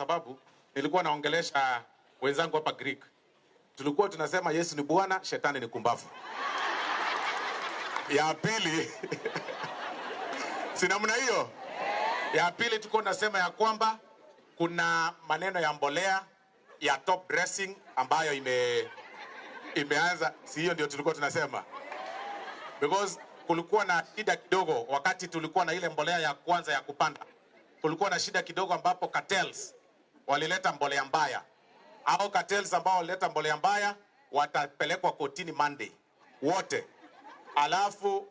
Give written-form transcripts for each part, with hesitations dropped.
sababu nilikuwa naongelesha wenzangu hapa Greek. Tulikuwa tunasema Yesu ni Bwana, shetani ni kumbavu. Ya pili si namna hiyo. Ya pili tulikuwa tunasema ya kwamba kuna maneno ya mbolea ya top dressing ambayo imeanza, si hiyo ndio tulikuwa tunasema? Because kulikuwa na shida kidogo wakati tulikuwa na ile mbolea ya kwanza ya kupanda. Kulikuwa na shida kidogo ambapo cartels walileta mbolea mbaya. Hao cartels ambao walileta mbolea mbaya watapelekwa kotini Monday wote. Alafu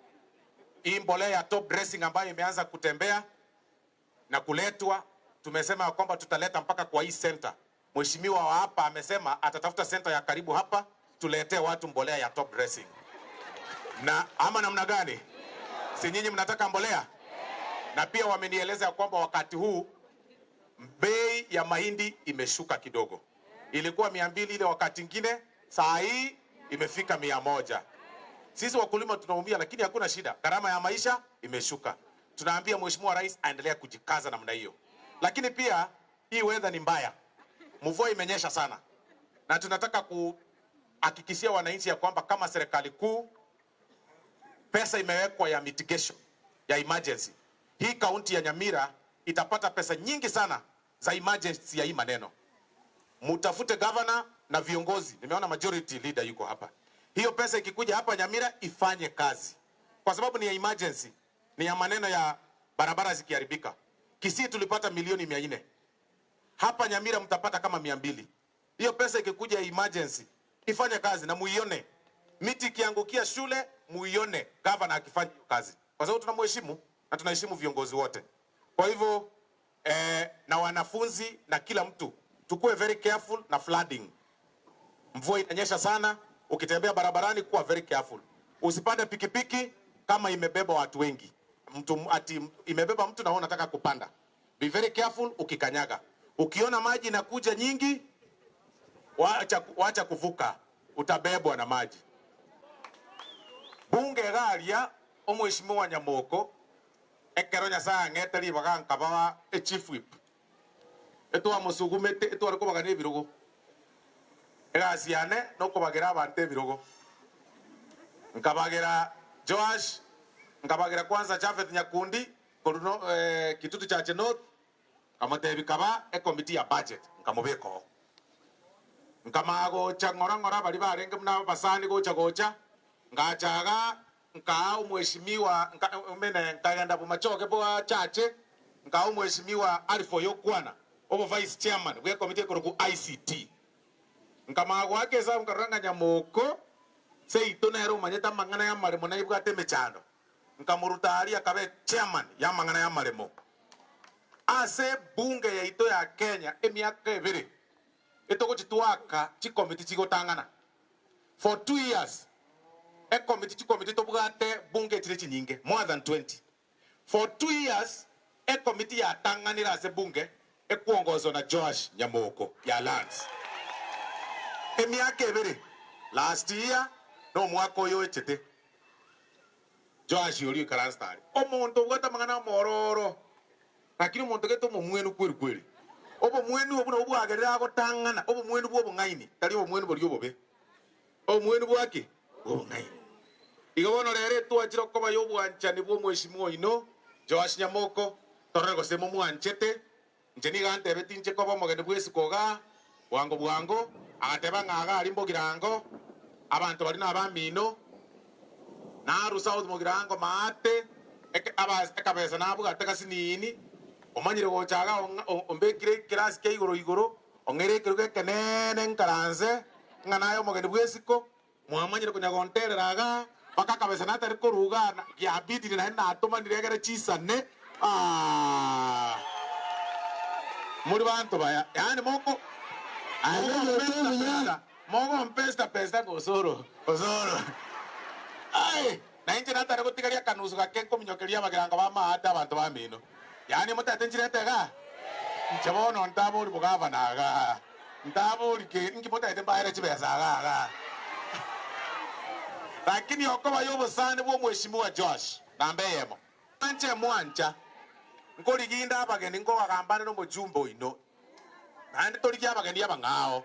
hii mbolea ya top dressing ambayo imeanza kutembea na kuletwa, tumesema kwamba tutaleta mpaka kwa hii center. Mheshimiwa wa hapa amesema atatafuta center ya karibu hapa tuletee watu mbolea ya top dressing. Na ama namna gani? Si nyinyi mnataka mbolea? Na pia wamenieleza kwamba wakati huu bei ya mahindi imeshuka kidogo. Ilikuwa 200 ile wakati mwingine, saa hii imefika 100. Sisi wakulima tunaumia, lakini hakuna shida. Gharama ya maisha imeshuka. Tunaambia Mheshimiwa Rais aendelea kujikaza namna hiyo. Lakini pia hii weather ni mbaya. Mvua imenyesha sana. Na tunataka kuhakikishia wananchi ya kwamba kama serikali kuu pesa imewekwa ya mitigation, ya emergency. Hii kaunti ya Nyamira itapata pesa nyingi sana za emergency ya hii maneno. Mutafute governor na viongozi. Nimeona majority leader yuko hapa. Hiyo pesa ikikuja hapa Nyamira ifanye kazi. Kwa sababu ni ya emergency. Ni ya maneno ya barabara zikiharibika. Kisii tulipata milioni 400. Hapa Nyamira mtapata kama 200. Hiyo pesa ikikuja ya emergency ifanye kazi na muione. Miti ikiangukia shule muione governor akifanya kazi. Kwa sababu tunamheshimu na tunaheshimu viongozi wote. Kwa hivyo na wanafunzi na kila mtu tukue very careful na flooding. Mvua inanyesha sana, ukitembea barabarani kuwa very careful. Usipande pikipiki kama imebeba watu wengi. Imebeba mtu na unataka kupanda. Be very careful ukikanyaga. Ukiona maji inakuja nyingi, wacha kuvuka, utabebwa na maji. Bunge garia Mheshimiwa Nyamoko ekero Nyasaye ng'eteri bagankaba chief whip. Etwa musugumete etwa ko bagane birugo. Egasiane no ko bagera abante birugo. Nkabagera Joash, nkabagera kwanza Jafet Nyakundi, koruno kitutu cha Chenot, kamotebi kaba committee ya budget nkamubeko. Nkamago changora bali barenge mna basani gocha ngachaga nkao Mheshimiwa nkagenda bumachoke bwa chache nkao Mheshimiwa Alifo Yokwana obo vice chairman we committee ko ICT nkamago akeza nkaranga Nyamoko sei tonero manyeta mangana ya maremo na ibwate mechano nkamurutari akabe chairman ya mangana ya maremo ase bunge ya ito ya Kenya emiaka ebere etoko chitwaka chi committee chigotangana for 2 years. A committee to bugate bunge chile chinyinge more than 20. For 2 years, a committee ya tanganira se bunge kuongozwa na Joash Nyamoko ya lands. Emiaka ebere last year no mwaka oyo echete Joash yori karanstari. Omonto bugata mangana mororo. Lakini omonto geto mumwenu kweli. Obo mwenu obu no bwagerera gotangana, obo mwenu bwo ngaini, tali obo mwenu bori obobe. Obo mwenu bwake obo ngaini. Igabono rere twachiro koba yobwanchani bwo Mheshimiwa ino Joash Nyamoko torego semo mwanchete njeni gante betinche koba mogene bwesi koga bwango agateba ngaga ali mbogirango abantu bali nabamino na rusaud mogirango maate ekabeza nabu gateka sinini omanyire gochaga ombekire class ke igoro ongere kiruke kenene nkaranze nganayo mogene bwesi ko mwamanyire kunyagontereraga baka kabeza na tari korugana ya bidi na henda atoma niregere chisane muri bantu baya yani moko mpesta gosoro ai na inje na tari gutigaria kanusu gake kominyokeria bagiranga ba maata abantu ba mino yani mutatenjire tega nchabono ntaburi bugava naga ntaburi ke inki mutaite baere chibesa aga lakini okoba yobo sane bwo Mheshimiwa Joash nambeyemo anche mwancha nkoliginda abageni ngo bagambane no mujumbo ino ande torigia abageni abangao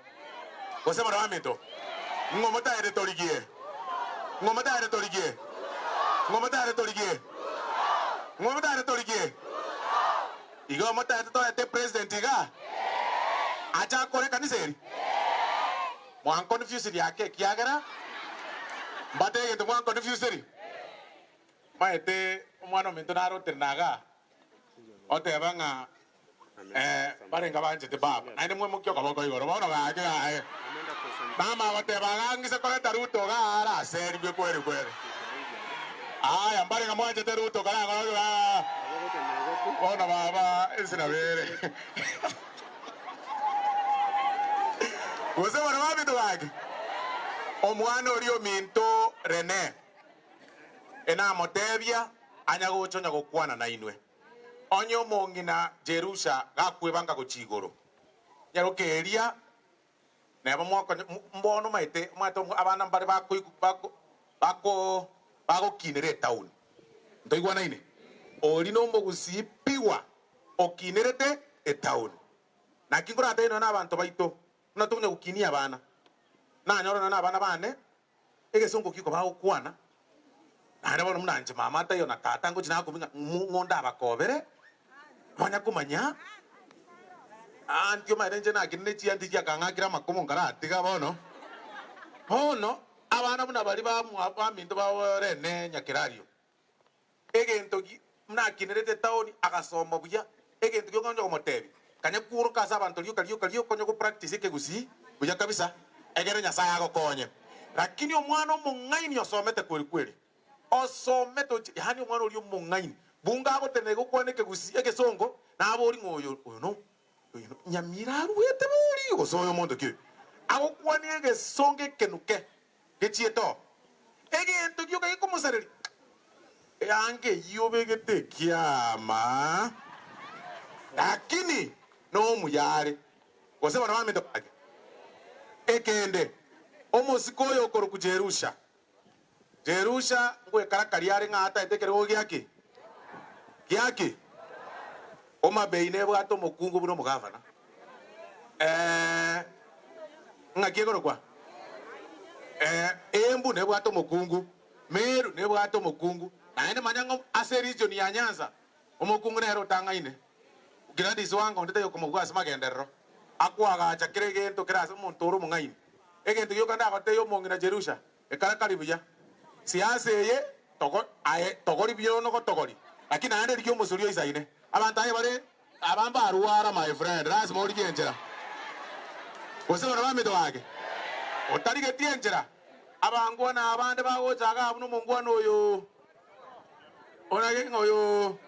gose bara wamento ngomota ere torigie ngomota ere torigie ngomota ere torigie ngomota ere torigie igo mota ere to president iga acha kore kaniseri mwan confuse yake kiagera mbate yete mwan confuse maete omwana ominto narotenaga otebanga barenga banjete baba naende mwe mukyo kaboko igoro bono gake gae mama batebaga ngise koleta Ruto gara seri gwe kwere kwere aya barenga mwanjete Ruto gara gara ona baba esina bere wose wana wabito wake omwana oli ominto Rene ena motebia anya gochonya gokwana na inwe onyo mongina Jerusha gakwebanga gochigoro nyarokeria nebo mwako mbono maite mwato abana mbare bako kinere town ndoigwa na ine oli no mogusipiwa okinerete e town na kingora teno na abantu baito na tumwe gukinia abana na nyoro na abana bane egesongo kiko bago kwana na bono munanje mama tayo na tata ngo jina kuminga ngonda abakobere manya kumanya antio marenje na kinne chi anti akangakira makomo ngaratiga bono abana buna bari ba minto ba Rene nyakirario egento muna kinerete taoni agasomba buya egento gyo ngonjo motebi kanya kuru kasa abantu liyo konyo ko practice ke gusi buya kabisa egere Nyasaye agokonye lakini omwana omungaini osomete kweli osometo yani omwana oli omungaini bunga agotene gukwaneke gusi egesongo nabori ngoyo no Nyamira ruete bori gosoyo mondo ki agokwani egesonge kenuke gechieto egento gyo kai komusareri yange yobegete kiama lakini no muyare gose bana bamendo age ekende omosikoyo okoro ku Jerusha ngwe karakari ari ngata etekere ogiaki giaki oma beine bwato mokungu buno mugavana ngakiegoro kwa embu ne bwato mokungu Meru ne bwato mokungu naende manyango ase region ya Nyanza omokungu ne rotanga ine Gladys wango ndete yo komugwasa magenderero akwaga acha kiregento kirase montoro mungaini egento yo kanda agote yo mongina Jerusha ekarakari buya siasa ye togori biyo no togori lakini ande rikyo musurio isaine abantu aye bare abamba aruara my friend ras mori genjera wose bana bamedo wage otari getienjera abangwa na abande bago jaga abuno mongwana oyo onage ngoyo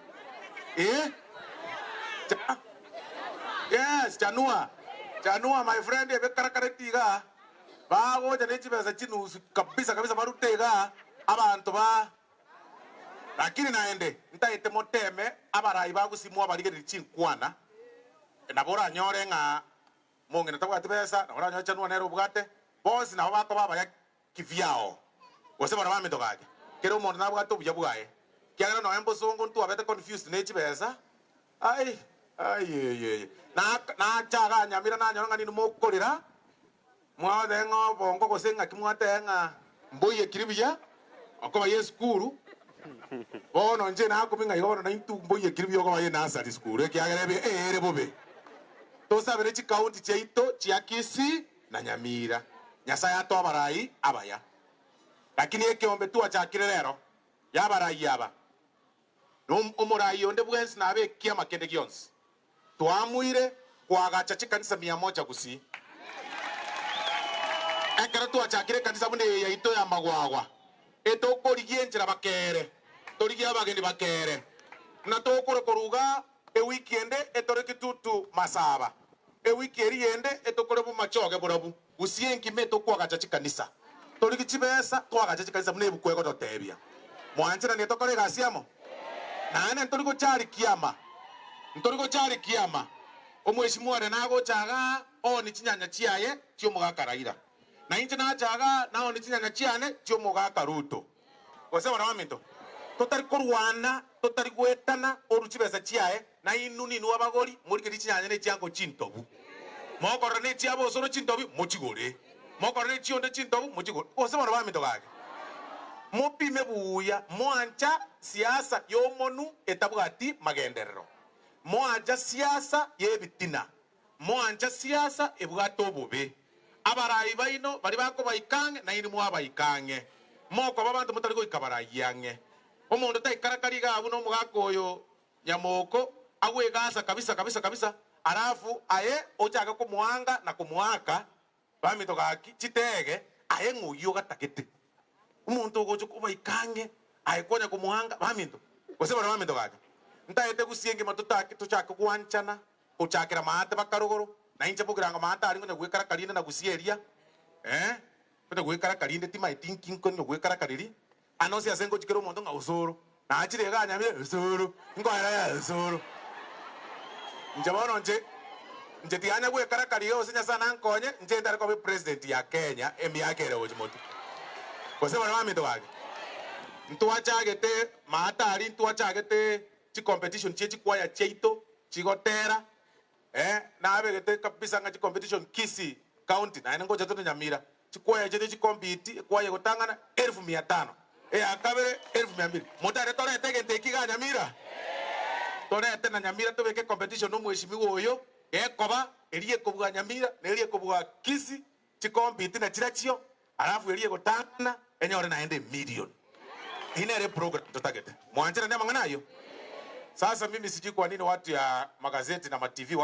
yes Janua my friend ebe karakarektiga bago jane chibesa chinusu kabisa barutega abantu ba lakini naende ntaite moteme abarai bagusimwa barigeri chinkwana nabora nyore nga mongena tabwate besa nabora nyocha nwa nero bugate bosi nabo bako baba ya kivyao wose bana bamito gaje kero umuntu nabwato buya bwaye kyagara no embo songo ntu abete confused ne chibesa ai na chaga Nyamira na nyonga ni mukorira mwade ngo bongo gosenga kimwate nga mboye kiribiya akoba yeskuru bono nje na kuminga yono na intu mboye kiribiya akoba ye nasari skuru ekyagere ere bobe to sabere chi county cheito chiakisi na Nyamira Nyasaye atobarai abaya lakini ekiombe tu achakire rero yabarai yaba omurai onde bwensi nabe kiama kende gyons twamuire kwagacha chikanisa 100 gusi ekara twachakire kanisa bune yaito ya magwagwa etokorigie njira bakere torigia abageni bakere na tokore koruga weekend etoreke tutu masaba weekend yende etokore bu machoge burabu usienki meto kwagacha chikanisa torigi chibesa twagacha chikanisa bune bukwego totebia mwanjira ne tokore gasiamo nane ntorigo chari kiama omweshimwa nago chaga oni chinyanya chiaye tio mugakaraira na inche na chaga na oni chinyanya chiane tio mugakaruto gose bana bamito totari korwana totari gwetana oruchibesa chiaye na inuni nuwa bagori muri kiri chinyanya ne chiango chintobu mokorane chiabo soro chintobi mochigore mokorane chionde chintobi mochigore osema no bamito gage mupime buya mwancha siasa yomonu etabwati magenderero mwancha siasa yebitina mwancha siasa ebwato bobe abarayi baino bari bako bayikange na iri mwa bayikange moko babantu mutari go ikabarayange omuntu taikarakari gabu no mugako oyo nyamoko agwegasa kabisa arafu aye ochaka kumuanga na kumuaka bamito gaki chitege aye nguyo gatakete umuntu gocho kuba ikange aye konya kumuanga bamito oseba na bamito gaki ntaete gusienge matutaki tuchaka kuanchana uchakira maate bakarogoro na inje bugiranga maate ari ngonya gwekara kalinde na gusieria kwenda gwekara kalinde tima thinking konya gwekara kaliri anosi asengo chikero mondo nga usoro na achire ganya me usoro ngo ara ya usoro njabono nje tianya gwekara kaliyo sinya sana nkonye nje ndari kwa president ya Kenya emiakere ojimoto kosema na mami ndwage ntuachagete maatari ntuachagete chi competition chi kwaya cheito chigotera na abegete kabisa nga chi competition Kisii county na ngoja toto Nyamira chi kwaya cheito chi compete kwaya gotangana 1500 akabere 1200 mutare tore tege tekiga Nyamira tore tena Nyamira tobeke competition no mweshimiwa oyo koba erie kubuga Nyamira na erie kubuga Kisii chi compete na chirachio alafu erie gotangana enyore naende million inere program tutagete mwanjira ndema nganayo. Sasa mimi sijui kwa nini watu ya magazeti na ma TV